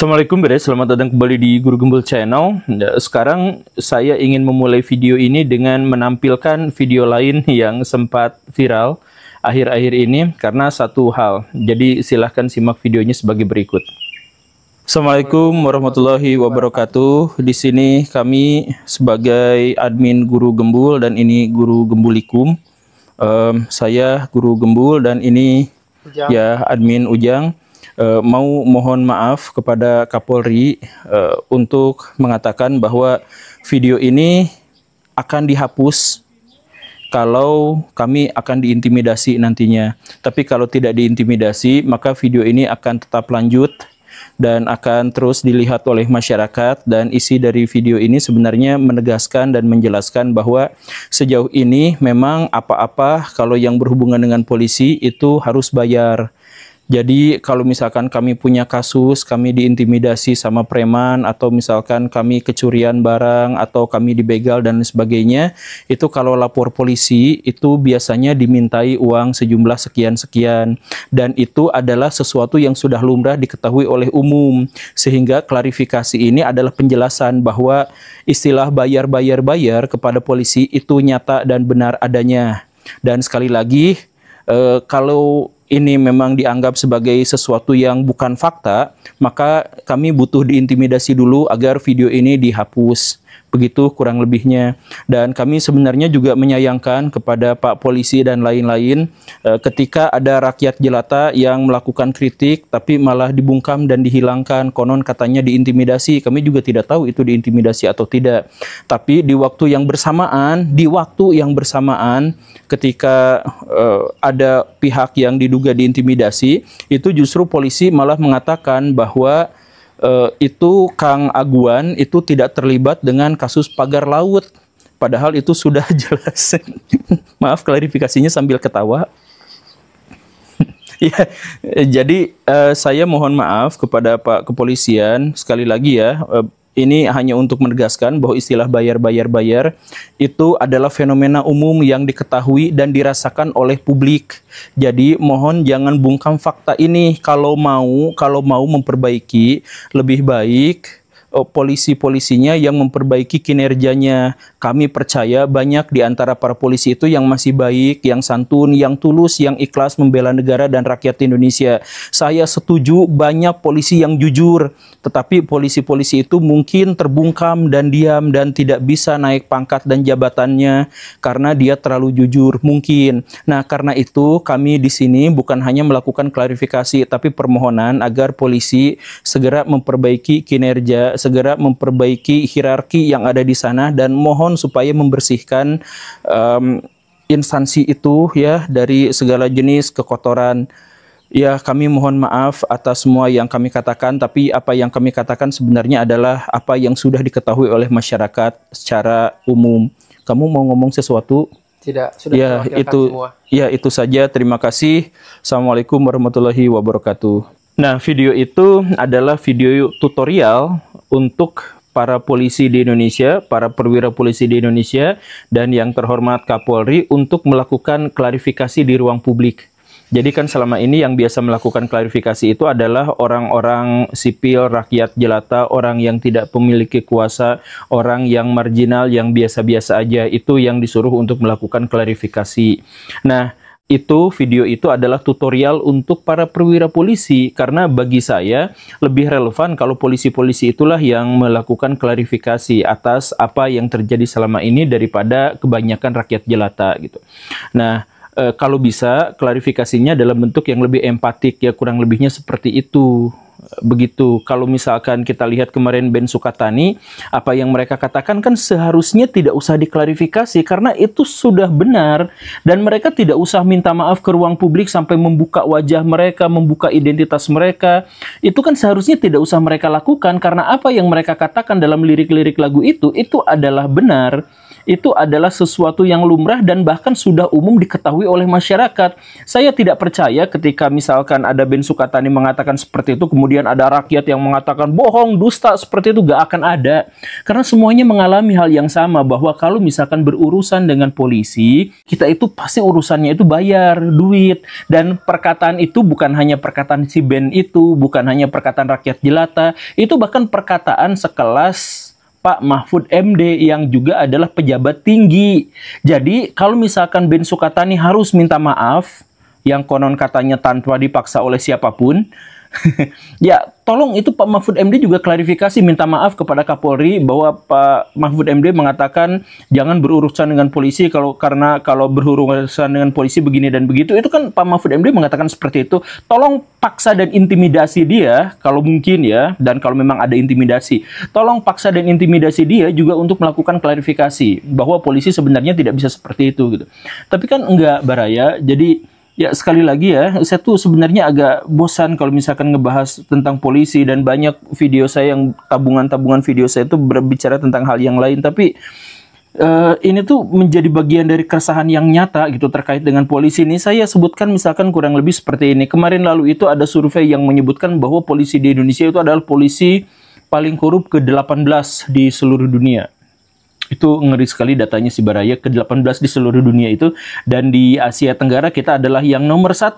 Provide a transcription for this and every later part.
Assalamualaikum Bre, selamat datang kembali di Guru Gembul Channel. Sekarang saya ingin memulai video ini dengan menampilkan video lain yang sempat viral akhir-akhir ini karena satu hal. Jadi silahkan simak videonya sebagai berikut. Assalamualaikum warahmatullahi wabarakatuh. Di sini kami sebagai admin Guru Gembul dan ini Guru Gembulikum. Saya Guru Gembul dan ini Ujang. Ya admin Ujang. Mau mohon maaf kepada Kapolri untuk mengatakan bahwa video ini akan dihapus kalau kami akan diintimidasi nantinya. Tapi kalau tidak diintimidasi, maka video ini akan tetap lanjut dan akan terus dilihat oleh masyarakat. Dan isi dari video ini sebenarnya menegaskan dan menjelaskan bahwa sejauh ini memang apa-apa kalau yang berhubungan dengan polisi itu harus bayar. Jadi kalau misalkan kami punya kasus, kami diintimidasi sama preman, atau misalkan kami kecurian barang, atau kami dibegal dan sebagainya, itu kalau lapor polisi, itu biasanya dimintai uang sejumlah sekian-sekian. Dan itu adalah sesuatu yang sudah lumrah diketahui oleh umum. Sehingga klarifikasi ini adalah penjelasan bahwa istilah bayar-bayar-bayar kepada polisi itu nyata dan benar adanya. Dan sekali lagi, kalau ini memang dianggap sebagai sesuatu yang bukan fakta, maka kami butuh diintimidasi dulu agar video ini dihapus. Begitu kurang lebihnya. Dan kami sebenarnya juga menyayangkan kepada Pak Polisi dan lain-lain ketika ada rakyat jelata yang melakukan kritik tapi malah dibungkam dan dihilangkan. Konon katanya diintimidasi. Kami juga tidak tahu itu diintimidasi atau tidak. Tapi di waktu yang bersamaan ketika ada pihak yang diduga diintimidasi, itu justru polisi malah mengatakan bahwa itu Kang Aguan itu tidak terlibat dengan kasus pagar laut. Padahal itu sudah jelas. Maaf klarifikasinya sambil ketawa. Ya, jadi saya mohon maaf kepada Pak Kepolisian sekali lagi ya. Ini hanya untuk menegaskan bahwa istilah bayar-bayar-bayar itu adalah fenomena umum yang diketahui dan dirasakan oleh publik. Jadi mohon jangan bungkam fakta ini. Kalau mau memperbaiki, lebih baik polisi-polisinya yang memperbaiki kinerjanya. Kami percaya banyak di antara para polisi itu yang masih baik, yang santun, yang tulus, yang ikhlas membela negara dan rakyat Indonesia. Saya setuju banyak polisi yang jujur, tetapi polisi-polisi itu mungkin terbungkam dan diam dan tidak bisa naik pangkat dan jabatannya karena dia terlalu jujur, mungkin. Nah, karena itu kami di sini bukan hanya melakukan klarifikasi, tapi permohonan agar polisi segera memperbaiki kinerja, segera memperbaiki hierarki yang ada di sana, dan mohon supaya membersihkan instansi itu ya dari segala jenis kekotoran. Ya, kami mohon maaf atas semua yang kami katakan, tapi apa yang kami katakan sebenarnya adalah apa yang sudah diketahui oleh masyarakat secara umum. Kamu mau ngomong sesuatu? Tidak, sudah ya, semua. Ya, itu saja. Terima kasih. Assalamualaikum warahmatullahi wabarakatuh. Nah, video itu adalah video tutorial untuk para polisi di Indonesia, para perwira polisi di Indonesia, dan yang terhormat Kapolri untuk melakukan klarifikasi di ruang publik. Jadi kan selama ini yang biasa melakukan klarifikasi itu adalah orang-orang sipil, rakyat jelata, orang yang tidak memiliki kuasa, orang yang marginal, yang biasa-biasa aja. Itu yang disuruh untuk melakukan klarifikasi. Nah, video itu adalah tutorial untuk para perwira polisi, karena bagi saya lebih relevan kalau polisi-polisi itulah yang melakukan klarifikasi atas apa yang terjadi selama ini daripada kebanyakan rakyat jelata gitu. Nah, kalau bisa klarifikasinya dalam bentuk yang lebih empatik ya, kurang lebihnya seperti itu. Begitu. Kalau misalkan kita lihat kemarin Ben Sukatani, apa yang mereka katakan kan seharusnya tidak usah diklarifikasi karena itu sudah benar, dan mereka tidak usah minta maaf ke ruang publik sampai membuka wajah mereka, membuka identitas mereka. Itu kan seharusnya tidak usah mereka lakukan karena apa yang mereka katakan dalam lirik-lirik lagu itu adalah benar. Itu adalah sesuatu yang lumrah dan bahkan sudah umum diketahui oleh masyarakat. Saya tidak percaya ketika misalkan ada Ben Sukatani mengatakan seperti itu, kemudian kemudian ada rakyat yang mengatakan bohong, dusta, seperti itu gak akan ada. Karena semuanya mengalami hal yang sama, bahwa kalau misalkan berurusan dengan polisi, kita itu pasti urusannya itu bayar, duit. Dan perkataan itu bukan hanya perkataan si Ben itu, bukan hanya perkataan rakyat jelata, itu bahkan perkataan sekelas Pak Mahfud MD yang juga adalah pejabat tinggi. Jadi kalau misalkan Ben Sukatani harus minta maaf, yang konon katanya tanpa dipaksa oleh siapapun, ya tolong itu Pak Mahfud MD juga klarifikasi, minta maaf kepada Kapolri bahwa Pak Mahfud MD mengatakan jangan berurusan dengan polisi karena kalau berurusan dengan polisi begini dan begitu. Itu kan Pak Mahfud MD mengatakan seperti itu. Tolong paksa dan intimidasi dia kalau mungkin ya, dan kalau memang ada intimidasi, tolong paksa dan intimidasi dia juga untuk melakukan klarifikasi bahwa polisi sebenarnya tidak bisa seperti itu gitu. Tapi kan enggak, Baraya. Jadi ya sekali lagi ya, saya tuh sebenarnya agak bosan kalau misalkan ngebahas tentang polisi, dan banyak video saya yang tabungan video saya itu berbicara tentang hal yang lain. Tapi ini tuh menjadi bagian dari keresahan yang nyata gitu terkait dengan polisi ini. Saya sebutkan misalkan kurang lebih seperti ini. Kemarin lalu itu ada survei yang menyebutkan bahwa polisi di Indonesia itu adalah polisi paling korup ke-18 di seluruh dunia. Itu ngeri sekali datanya si Baraya, ke-18 di seluruh dunia itu. Dan di Asia Tenggara kita adalah yang nomor 1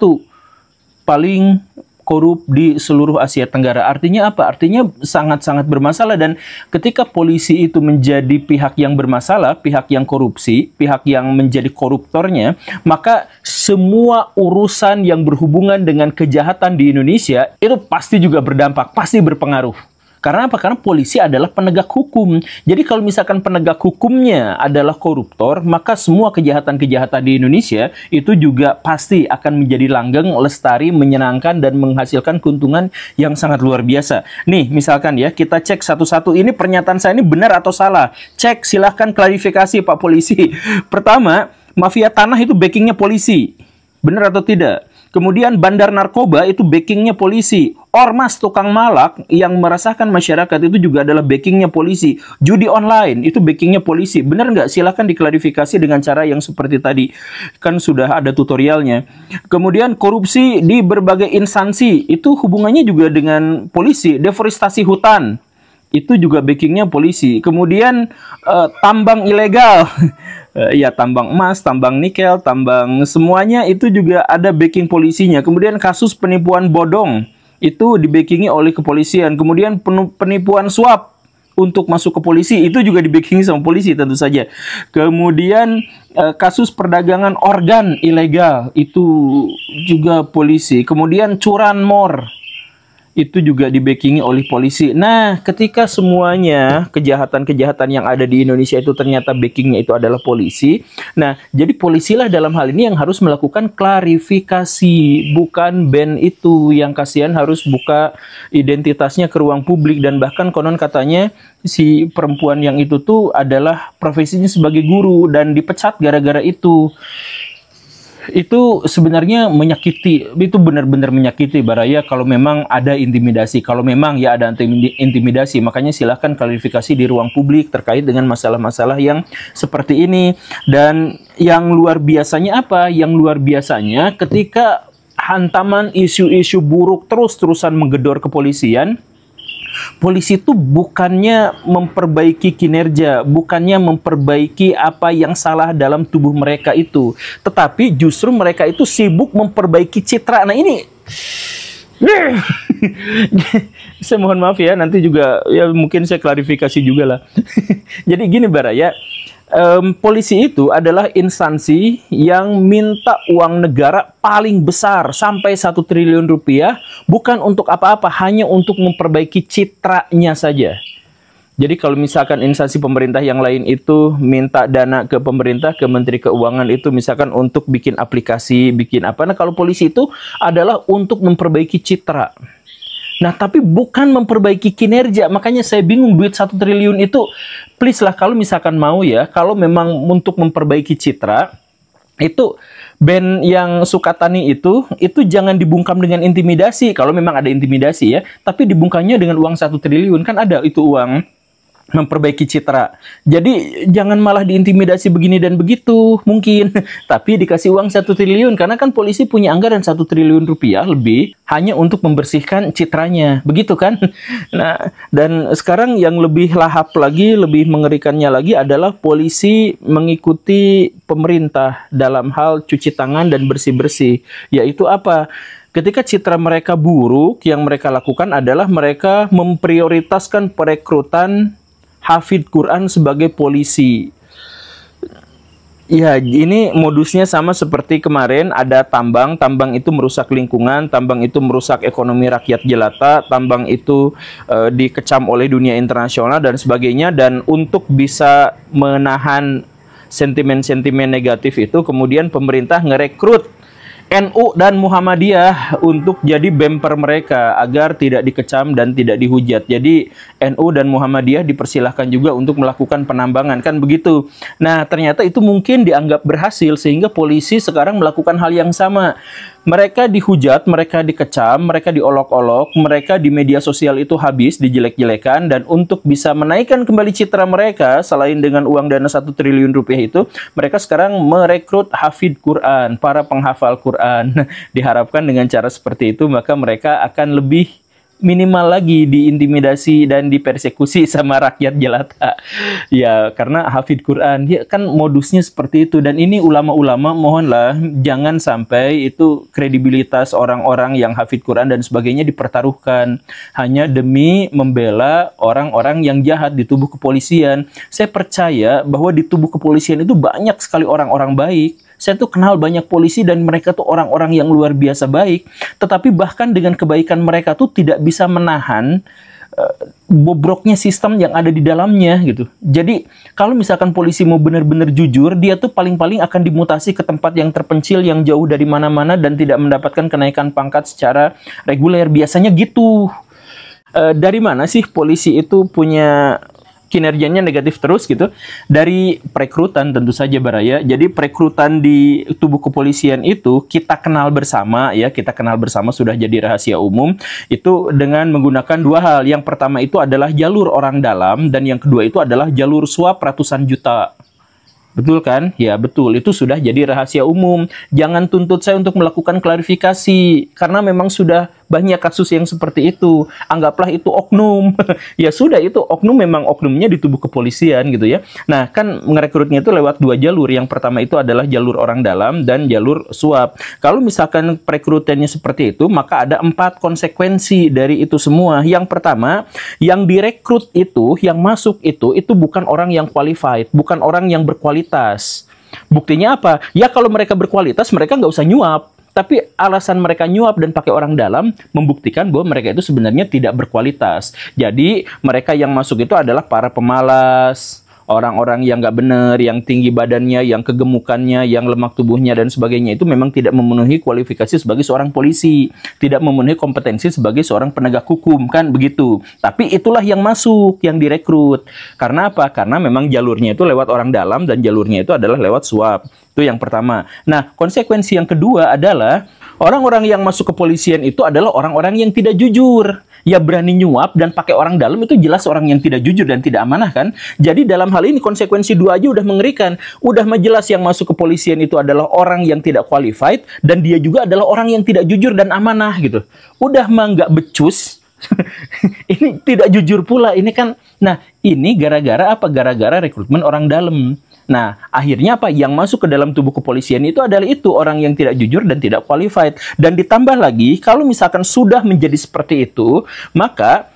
paling korup di seluruh Asia Tenggara. Artinya apa? Artinya sangat-sangat bermasalah. Dan ketika polisi itu menjadi pihak yang bermasalah, pihak yang korupsi, pihak yang menjadi koruptornya, maka semua urusan yang berhubungan dengan kejahatan di Indonesia itu pasti juga berdampak, pasti berpengaruh. Karena apa? Karena polisi adalah penegak hukum. Jadi kalau misalkan penegak hukumnya adalah koruptor, maka semua kejahatan-kejahatan di Indonesia itu juga pasti akan menjadi langgeng, lestari, menyenangkan, dan menghasilkan keuntungan yang sangat luar biasa. Nih, misalkan ya, kita cek satu-satu, ini pernyataan saya ini benar atau salah. Cek, silahkan klarifikasi Pak Polisi. Pertama, mafia tanah itu backingnya polisi. Benar atau tidak? Kemudian bandar narkoba itu backingnya polisi. Ormas tukang malak yang meresahkan masyarakat itu juga adalah backingnya polisi. Judi online itu backingnya polisi. Benar nggak? Silahkan diklarifikasi dengan cara yang seperti tadi. Kan sudah ada tutorialnya. Kemudian korupsi di berbagai instansi itu hubungannya juga dengan polisi. Deforestasi hutan itu juga backingnya polisi. Kemudian tambang ilegal. Ya, tambang emas, tambang nikel, tambang semuanya itu juga ada backing polisinya. Kemudian kasus penipuan bodong itu dibackingi oleh kepolisian. Kemudian penipuan suap untuk masuk ke polisi itu juga dibackingi sama polisi tentu saja. Kemudian kasus perdagangan organ ilegal itu juga polisi. Kemudian curanmor itu juga dibackingi oleh polisi. Nah, ketika semuanya kejahatan-kejahatan yang ada di Indonesia itu ternyata backingnya itu adalah polisi. Nah, jadi polisilah dalam hal ini yang harus melakukan klarifikasi, bukan Ben itu yang kasihan harus buka identitasnya ke ruang publik. Dan bahkan konon katanya si perempuan yang itu tuh adalah profesinya sebagai guru dan dipecat gara-gara itu. Itu sebenarnya menyakiti, itu benar-benar menyakiti Baraya kalau memang ada intimidasi. Kalau memang ya ada intimidasi, makanya silahkan klarifikasi di ruang publik terkait dengan masalah-masalah yang seperti ini. Dan yang luar biasanya apa? Yang luar biasanya ketika hantaman isu-isu buruk terus-terusan menggedor kepolisian, polisi itu bukannya memperbaiki kinerja, bukannya memperbaiki apa yang salah dalam tubuh mereka itu, tetapi justru mereka itu sibuk memperbaiki citra. Nah ini, saya mohon maaf ya, nanti juga ya mungkin saya klarifikasi juga lah. Jadi gini Baraya, polisi itu adalah instansi yang minta uang negara paling besar sampai 1 triliun rupiah, bukan untuk apa-apa, hanya untuk memperbaiki citranya saja. Jadi kalau misalkan instansi pemerintah yang lain itu minta dana ke pemerintah, ke Menteri Keuangan itu misalkan untuk bikin aplikasi, bikin apa. Nah kalau polisi itu adalah untuk memperbaiki citra. Nah, tapi bukan memperbaiki kinerja. Makanya saya bingung, duit 1 triliun itu, please lah kalau misalkan mau ya, kalau memang untuk memperbaiki citra, itu Ben yang Sukatani itu jangan dibungkam dengan intimidasi. Kalau memang ada intimidasi ya, tapi dibungkamnya dengan uang 1 triliun. Kan ada itu uang memperbaiki citra. Jadi jangan malah diintimidasi begini dan begitu mungkin, tapi dikasih uang 1 triliun karena kan polisi punya anggaran 1 triliun rupiah lebih hanya untuk membersihkan citranya, begitu kan? Nah, dan sekarang yang lebih lahap lagi, lebih mengerikannya lagi adalah polisi mengikuti pemerintah dalam hal cuci tangan dan bersih-bersih, yaitu apa? Ketika citra mereka buruk, yang mereka lakukan adalah mereka memprioritaskan perekrutan hafid Quran sebagai polisi. Ya, ini modusnya sama seperti kemarin, ada tambang itu merusak lingkungan, tambang itu merusak ekonomi rakyat jelata, tambang itu dikecam oleh dunia internasional dan sebagainya, dan untuk bisa menahan sentimen-sentimen negatif itu, kemudian pemerintah ngerekrut NU dan Muhammadiyah untuk jadi bemper mereka agar tidak dikecam dan tidak dihujat. Jadi NU dan Muhammadiyah dipersilahkan juga untuk melakukan penambangan, kan begitu. Nah, ternyata itu mungkin dianggap berhasil sehingga polisi sekarang melakukan hal yang sama. Mereka dihujat, mereka dikecam, mereka diolok-olok, mereka di media sosial itu habis dijelek-jelekan, dan untuk bisa menaikkan kembali citra mereka selain dengan uang dana 1 triliun rupiah itu, mereka sekarang merekrut hafid Quran, para penghafal Quran. Diharapkan dengan cara seperti itu maka mereka akan lebih minimal lagi diintimidasi dan dipersekusi sama rakyat jelata. Ya, karena hafid Quran, ya kan modusnya seperti itu. Dan ini ulama-ulama mohonlah jangan sampai itu kredibilitas orang-orang yang hafid Quran dan sebagainya dipertaruhkan hanya demi membela orang-orang yang jahat di tubuh kepolisian. Saya percaya bahwa di tubuh kepolisian itu banyak sekali orang-orang baik. Saya tuh kenal banyak polisi dan mereka tuh orang-orang yang luar biasa baik. Tetapi bahkan dengan kebaikan mereka tuh tidak bisa menahan bobroknya sistem yang ada di dalamnya gitu. Jadi kalau misalkan polisi mau benar-benar jujur, dia tuh paling-paling akan dimutasi ke tempat yang terpencil, yang jauh dari mana-mana dan tidak mendapatkan kenaikan pangkat secara reguler. Biasanya gitu. Dari mana sih polisi itu punya kinerjanya negatif terus gitu? Dari perekrutan tentu saja, Baraya. Jadi perekrutan di tubuh kepolisian itu kita kenal bersama ya, kita kenal bersama, sudah jadi rahasia umum itu dengan menggunakan 2 hal. Yang pertama itu adalah jalur orang dalam dan yang kedua itu adalah jalur suap ratusan juta. Betul kan? Ya betul, itu sudah jadi rahasia umum. Jangan tuntut saya untuk melakukan klarifikasi, karena memang sudah banyak kasus yang seperti itu. Anggaplah itu oknum. Ya sudah, itu oknum, memang oknumnya di tubuh kepolisian gitu ya. Nah, kan merekrutnya itu lewat 2 jalur. Yang pertama itu adalah jalur orang dalam dan jalur suap. Kalau misalkan perekrutannya seperti itu, maka ada 4 konsekuensi dari itu semua. Yang pertama, yang direkrut itu, yang masuk itu bukan orang yang qualified, bukan orang yang berkualitas. Buktinya apa? Ya kalau mereka berkualitas, mereka nggak usah nyuap. Tapi alasan mereka nyuap dan pakai orang dalam membuktikan bahwa mereka itu sebenarnya tidak berkualitas. Jadi mereka yang masuk itu adalah para pemalas, orang-orang yang nggak benar, yang tinggi badannya, yang kegemukannya, yang lemak tubuhnya dan sebagainya, itu memang tidak memenuhi kualifikasi sebagai seorang polisi, tidak memenuhi kompetensi sebagai seorang penegak hukum, kan begitu. Tapi itulah yang masuk, yang direkrut. Karena apa? Karena memang jalurnya itu lewat orang dalam dan jalurnya itu adalah lewat suap. Itu yang pertama. Nah, konsekuensi yang kedua adalah orang-orang yang masuk kepolisian itu adalah orang-orang yang tidak jujur. Ya berani nyuap dan pakai orang dalam, itu jelas orang yang tidak jujur dan tidak amanah kan. Jadi dalam hal ini konsekuensi 2 aja udah mengerikan. Udah mah jelas yang masuk kepolisian itu adalah orang yang tidak qualified dan dia juga adalah orang yang tidak jujur dan amanah gitu. Udah mah nggak becus. Ini tidak jujur pula. Ini kan, nah ini gara-gara apa? Gara-gara rekrutmen orang dalam. Nah, akhirnya apa? Yang masuk ke dalam tubuh kepolisian itu adalah itu orang yang tidak jujur dan tidak qualified. Dan ditambah lagi, kalau misalkan sudah menjadi seperti itu, maka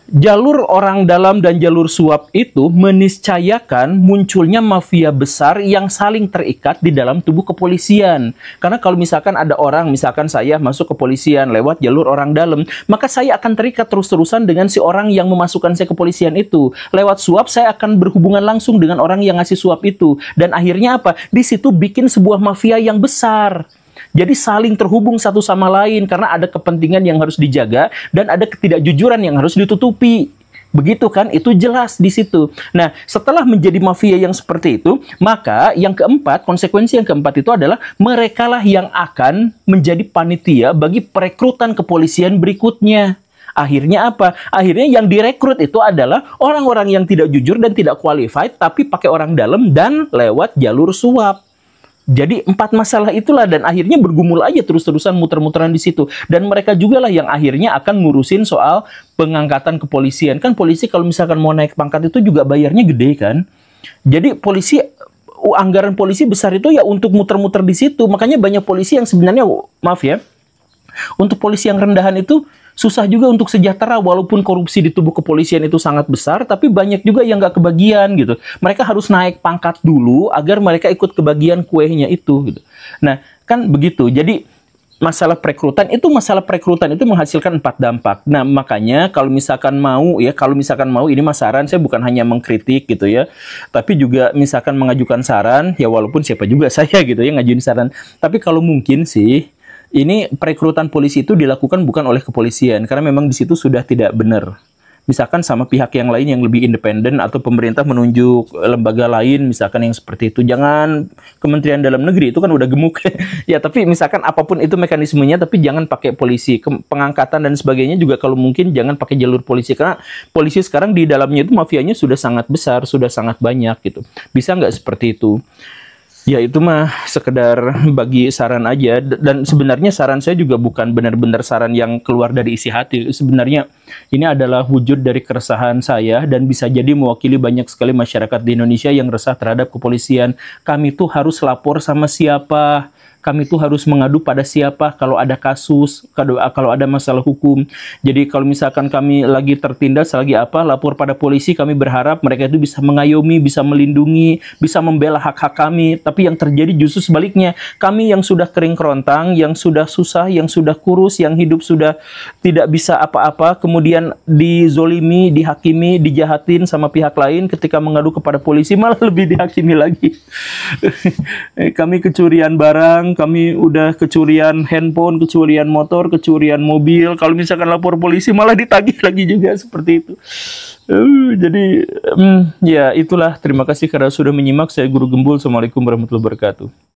jalur orang dalam dan jalur suap itu meniscayakan munculnya mafia besar yang saling terikat di dalam tubuh kepolisian. Karena kalau misalkan ada orang, misalkan saya masuk kepolisian lewat jalur orang dalam, maka saya akan terikat terus-terusan dengan si orang yang memasukkan saya kepolisian itu. Lewat suap, saya akan berhubungan langsung dengan orang yang ngasih suap itu. Dan akhirnya apa? Di situ bikin sebuah mafia yang besar. Jadi saling terhubung satu sama lain karena ada kepentingan yang harus dijaga dan ada ketidakjujuran yang harus ditutupi. Begitu kan? Itu jelas di situ. Nah, setelah menjadi mafia yang seperti itu, maka yang keempat, konsekuensi yang keempat itu adalah merekalah yang akan menjadi panitia bagi perekrutan kepolisian berikutnya. Akhirnya apa? Akhirnya yang direkrut itu adalah orang-orang yang tidak jujur dan tidak qualified, tapi pakai orang dalam dan lewat jalur suap. Jadi 4 masalah itulah, dan akhirnya bergumul aja terus-terusan muter-muteran di situ. Dan mereka juga lah yang akhirnya akan ngurusin soal pengangkatan kepolisian. Kan polisi kalau misalkan mau naik pangkat itu juga bayarnya gede kan. Jadi polisi, anggaran polisi besar itu ya untuk muter-muter di situ. Makanya banyak polisi yang sebenarnya, maaf ya, untuk polisi yang rendahan itu susah juga untuk sejahtera, walaupun korupsi di tubuh kepolisian itu sangat besar, tapi banyak juga yang nggak kebagian gitu. Mereka harus naik pangkat dulu agar mereka ikut kebagian kuenya itu gitu. Nah, kan begitu. Jadi masalah perekrutan itu menghasilkan 4 dampak. Nah, makanya kalau misalkan mau ini mas saran, saya bukan hanya mengkritik gitu ya, tapi juga misalkan mengajukan saran, ya walaupun siapa juga saya gitu ya ngajuin saran. Tapi kalau mungkin sih ini perekrutan polisi itu dilakukan bukan oleh kepolisian, karena memang di situ sudah tidak benar. Misalkan sama pihak yang lain yang lebih independen, atau pemerintah menunjuk lembaga lain, misalkan yang seperti itu. Jangan Kementerian Dalam Negeri, itu kan udah gemuk. Ya, tapi misalkan apapun itu mekanismenya, tapi jangan pakai polisi. Pengangkatan dan sebagainya juga kalau mungkin jangan pakai jalur polisi, karena polisi sekarang di dalamnya itu mafianya sudah sangat besar, sudah sangat banyak gitu. Bisa nggak seperti itu? Ya itu mah sekedar bagi saran aja, dan sebenarnya saran saya juga bukan benar-benar saran yang keluar dari isi hati. Sebenarnya ini adalah wujud dari keresahan saya dan bisa jadi mewakili banyak sekali masyarakat di Indonesia yang resah terhadap kepolisian. Kami tuh harus lapor sama siapa? Kami tuh harus mengadu pada siapa kalau ada kasus, kalau ada masalah hukum. Jadi kalau misalkan kami lagi tertindas, lagi apa, lapor pada polisi, kami berharap mereka itu bisa mengayomi, bisa melindungi, bisa membela hak-hak kami. Tapi yang terjadi justru sebaliknya. Kami yang sudah kering kerontang, yang sudah susah, yang sudah kurus, yang hidup sudah tidak bisa apa-apa, kemudian dizolimi, dihakimi, dijahatin sama pihak lain, ketika mengadu kepada polisi malah lebih dihakimi lagi. Kami kecurian barang, kami udah kecurian handphone, kecurian motor, kecurian mobil. Kalau misalkan lapor polisi malah ditagih lagi juga seperti itu. Jadi ya itulah. Terima kasih karena sudah menyimak. Saya Guru Gembul. Assalamualaikum warahmatullahi wabarakatuh.